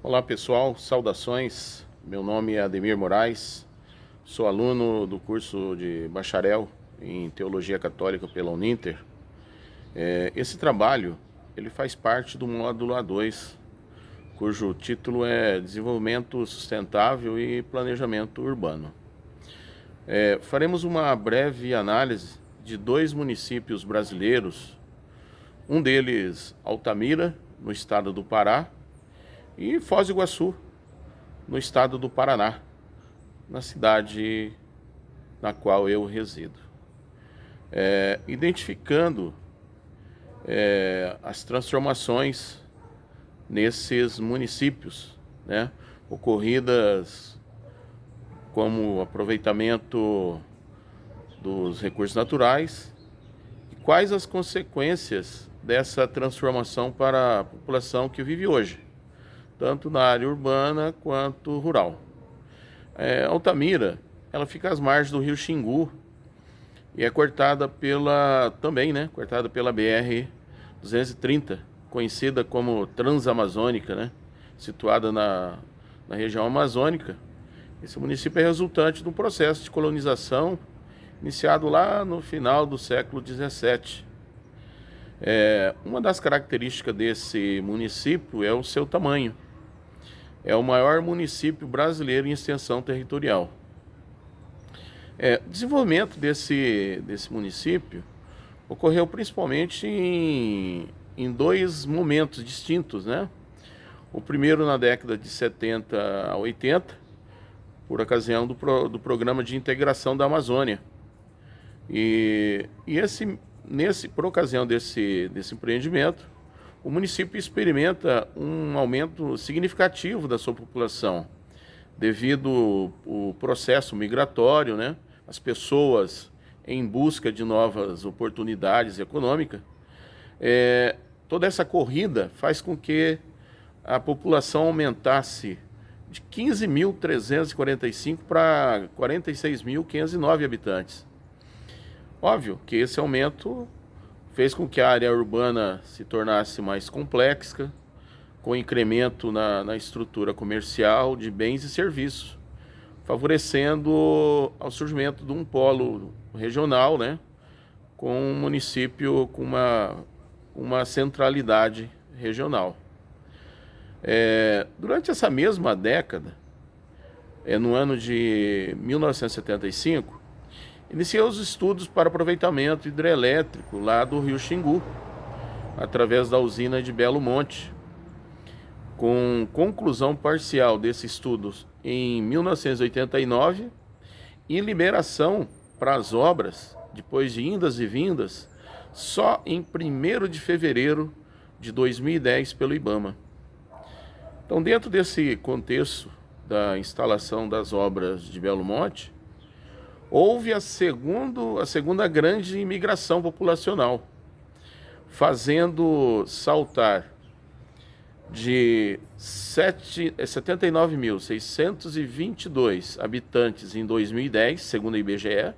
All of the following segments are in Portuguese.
Olá pessoal, saudações. Meu nome é Ademir Moraes, sou aluno do curso de bacharel em Teologia Católica pela Uninter. Esse trabalho ele faz parte do módulo A2, cujo título é Desenvolvimento Sustentável e Planejamento Urbano. Faremos uma breve análise de dois municípios brasileiros, um deles Altamira, no estado do Pará, e Foz do Iguaçu, no estado do Paraná, na cidade na qual eu resido. Identificando as transformações nesses municípios, né, ocorridas como aproveitamento dos recursos naturais e quais as consequências dessa transformação para a população que vive hoje, tanto na área urbana quanto rural. Altamira, ela fica às margens do rio Xingu e é cortada cortada pela BR-230, conhecida como Transamazônica, né? Situada na região amazônica. Esse município é resultante de um processo de colonização iniciado lá no final do século XVII. Uma das características desse município é o seu tamanho. É o maior município brasileiro em extensão territorial. O desenvolvimento desse município ocorreu principalmente em dois momentos distintos, né? O primeiro na década de 70 a 80, por ocasião do Programa de Integração da Amazônia. Por ocasião desse empreendimento, o município experimenta um aumento significativo da sua população, devido ao processo migratório, né? As pessoas em busca de novas oportunidades econômicas. Toda essa corrida faz com que a população aumentasse de 15.345 para 46.509 habitantes. Óbvio que esse aumento fez com que a área urbana se tornasse mais complexa, com incremento na estrutura comercial de bens e serviços, favorecendo ao surgimento de um polo regional, né, com um município com uma centralidade regional. Durante essa mesma década, no ano de 1975, iniciou os estudos para aproveitamento hidrelétrico lá do rio Xingu, através da usina de Belo Monte. Com conclusão parcial desses estudos em 1989 e liberação para as obras, depois de indas e vindas, só em 1º de fevereiro de 2010 pelo IBAMA. Então, dentro desse contexto da instalação das obras de Belo Monte, houve a segunda grande imigração populacional, fazendo saltar de 79.622 habitantes em 2010, segundo a IBGE,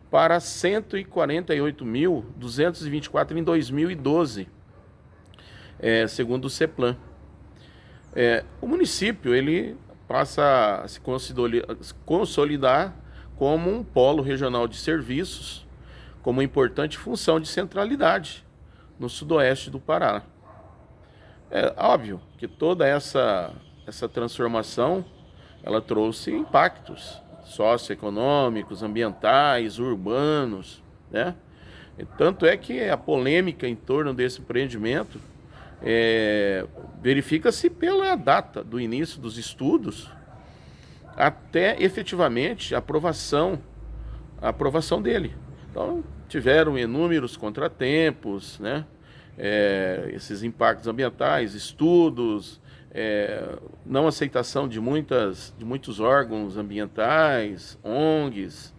para 148.224 em 2012, segundo o CEPLAN. O município ele passa a se consolidar como um polo regional de serviços, como uma importante função de centralidade no sudoeste do Pará. É óbvio que toda essa transformação ela trouxe impactos socioeconômicos, ambientais, urbanos, né? E tanto é que a polêmica em torno desse empreendimento verifica-se pela data do início dos estudos até efetivamente a aprovação dele. Então, tiveram inúmeros contratempos, né? Esses impactos ambientais, estudos, não aceitação de muitos órgãos ambientais, ONGs,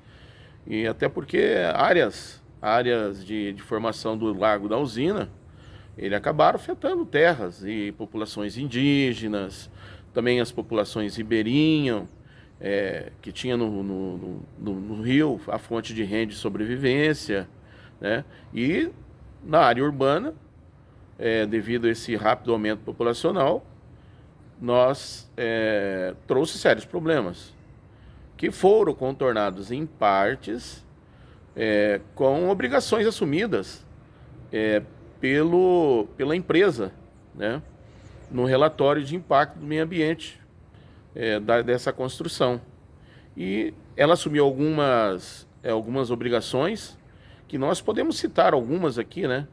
e até porque áreas de formação do lago da usina, ele acabaram afetando terras e populações indígenas, também as populações ribeirinhas, que tinha no rio a fonte de renda e sobrevivência, né? E na área urbana, devido a esse rápido aumento populacional, trouxe sérios problemas, que foram contornados em partes com obrigações assumidas pela empresa, né, no relatório de impacto do meio ambiente dessa construção. E ela assumiu algumas obrigações, que nós podemos citar algumas aqui, né,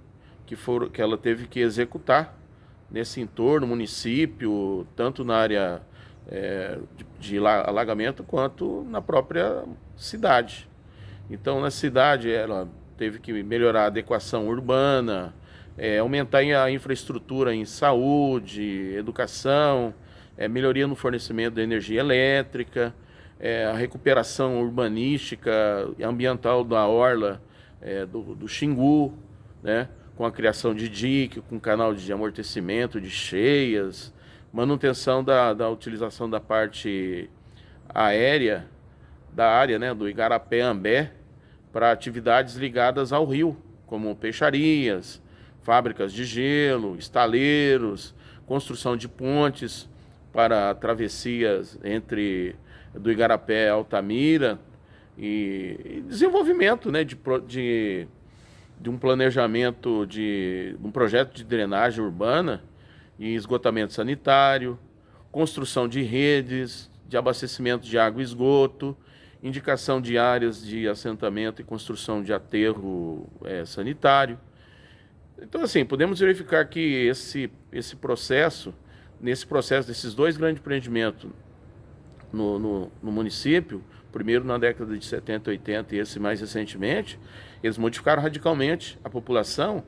que ela teve que executar nesse entorno, município, tanto na área de alagamento quanto na própria cidade. Então, na cidade, ela teve que melhorar a adequação urbana, aumentar a infraestrutura em saúde, educação, melhoria no fornecimento de energia elétrica, a recuperação urbanística e ambiental da orla do Xingu, né, com a criação de dique, com canal de amortecimento de cheias, manutenção da utilização da parte aérea da área, né, do Igarapé-Ambé, para atividades ligadas ao rio, como peixarias, fábricas de gelo, estaleiros, construção de pontes para travessias do Igarapé a Altamira, e desenvolvimento, né, de um planejamento de um projeto de drenagem urbana e esgotamento sanitário, construção de redes de abastecimento de água e esgoto, indicação de áreas de assentamento e construção de aterro sanitário. Então, assim, podemos verificar que nesse processo desses dois grandes empreendimentos no município, primeiro na década de 70, 80 e esse mais recentemente, eles modificaram radicalmente a população,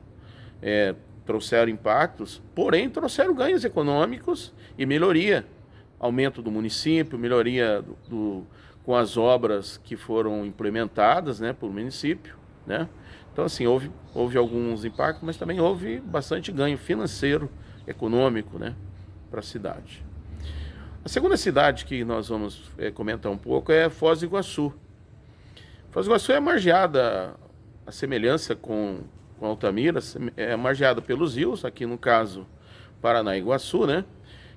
trouxeram impactos, porém trouxeram ganhos econômicos e melhoria, aumento do município, melhoria com as obras que foram implementadas, né, pelo município, né? Então, assim, houve alguns impactos, mas também houve bastante ganho financeiro, econômico, né, para a cidade. A segunda cidade que nós vamos comentar um pouco é Foz do Iguaçu. Foz do Iguaçu é margeada, a semelhança com Altamira, é margeada pelos rios, aqui no caso Paraná e Iguaçu, né?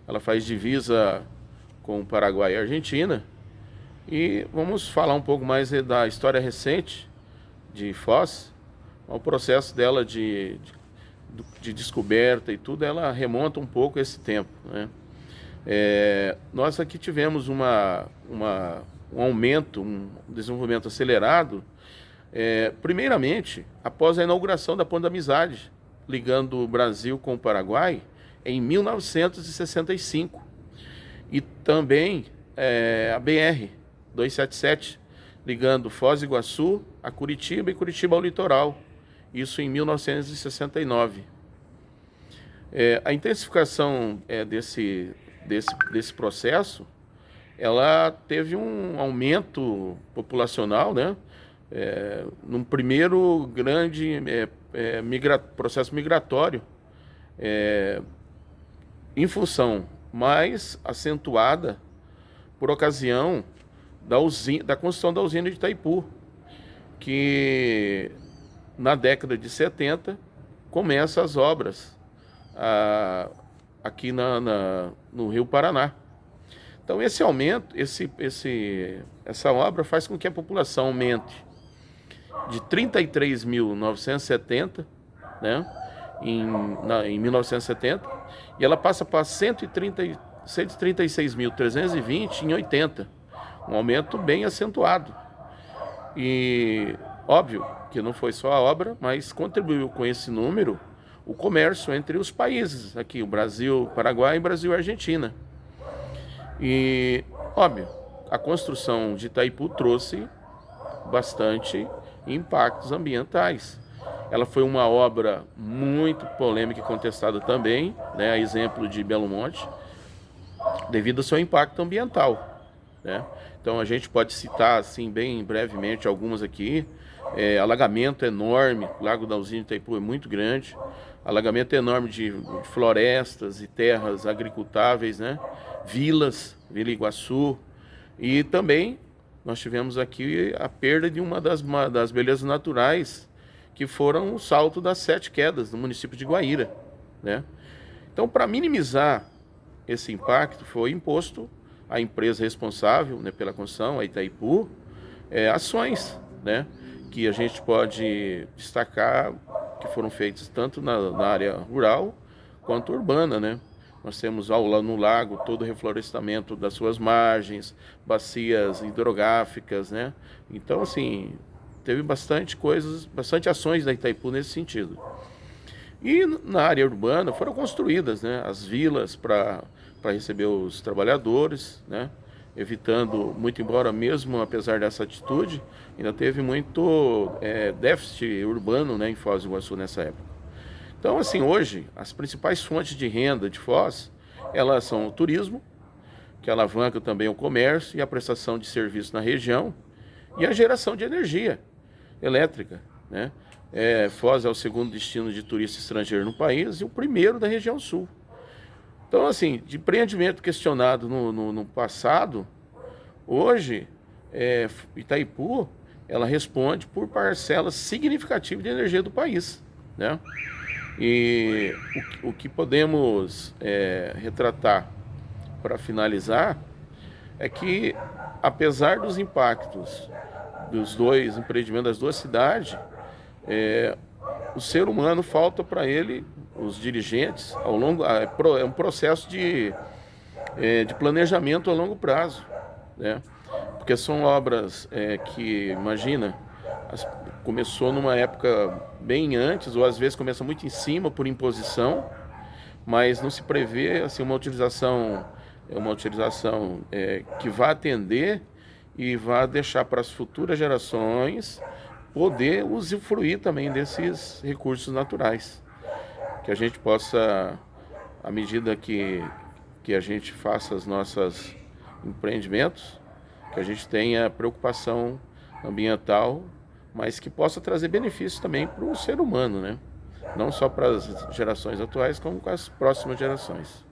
Ela faz divisa com o Paraguai e a Argentina. E vamos falar um pouco mais da história recente de Foz. O processo dela de descoberta e tudo, ela remonta um pouco esse tempo, né? Nós aqui tivemos um aumento, um desenvolvimento acelerado, primeiramente, após a inauguração da Ponte da Amizade, ligando o Brasil com o Paraguai, em 1965. E também a BR-277, ligando Foz do Iguaçu a Curitiba e Curitiba ao litoral, isso em 1969. A intensificação desse processo, ela teve um aumento populacional, né? Num primeiro grande processo migratório, em função mais acentuada por ocasião da construção da usina de Itaipu, que na década de 70 começa as obras aqui no Rio Paraná. Então esse aumento, essa obra faz com que a população aumente de 33.970, né, em 1970, e ela passa para 136.320 em 80, um aumento bem acentuado. E óbvio que não foi só a obra, mas contribuiu com esse número o comércio entre os países, aqui o Brasil, Paraguai e Brasil e Argentina. E, óbvio, a construção de Itaipu trouxe bastante impactos ambientais. Ela foi uma obra muito polêmica e contestada também, né, a exemplo de Belo Monte, devido ao seu impacto ambiental, né? Então a gente pode citar assim bem brevemente algumas aqui. Alagamento enorme, o Lago da Usina de Itaipu é muito grande, alagamento enorme de florestas e terras agricultáveis, né? Vila Iguaçu, e também nós tivemos aqui a perda de uma das belezas naturais, que foram o Salto das Sete Quedas, no município de Guaíra, né? Então, para minimizar esse impacto foi imposto à empresa responsável, né, pela construção, a Itaipu, ações, né, que a gente pode destacar que foram feitas tanto na área rural quanto urbana, né? Nós temos lá no lago todo o reflorestamento das suas margens, bacias hidrográficas, né? Então, assim, teve bastante coisas, bastante ações da Itaipu nesse sentido. E na área urbana foram construídas, né, as vilas para receber os trabalhadores, né, evitando, muito embora mesmo apesar dessa atitude, ainda teve muito déficit urbano, né, em Foz do Iguaçu nessa época. Então, assim, hoje, as principais fontes de renda de Foz, elas são o turismo, que alavanca também o comércio e a prestação de serviços na região, e a geração de energia elétrica, né? Foz é o segundo destino de turista estrangeiro no país e o primeiro da região sul. Então, assim, de empreendimento questionado no passado, hoje, Itaipu, ela responde por parcela significativa de energia do país, né? E o que podemos retratar para finalizar é que, apesar dos impactos dos dois empreendimentos das duas cidades, o ser humano falta para ele, os dirigentes, é um processo de planejamento a longo prazo, né? Porque são obras que, imagina, começou numa época bem antes, ou às vezes começa muito em cima por imposição, mas não se prevê assim, uma utilização que vá atender e vá deixar para as futuras gerações poder usufruir também desses recursos naturais. Que a gente possa, à medida que a gente faça os nossos empreendimentos, que a gente tenha preocupação ambiental, mas que possa trazer benefícios também para o ser humano, né? Não só para as gerações atuais, como para as próximas gerações.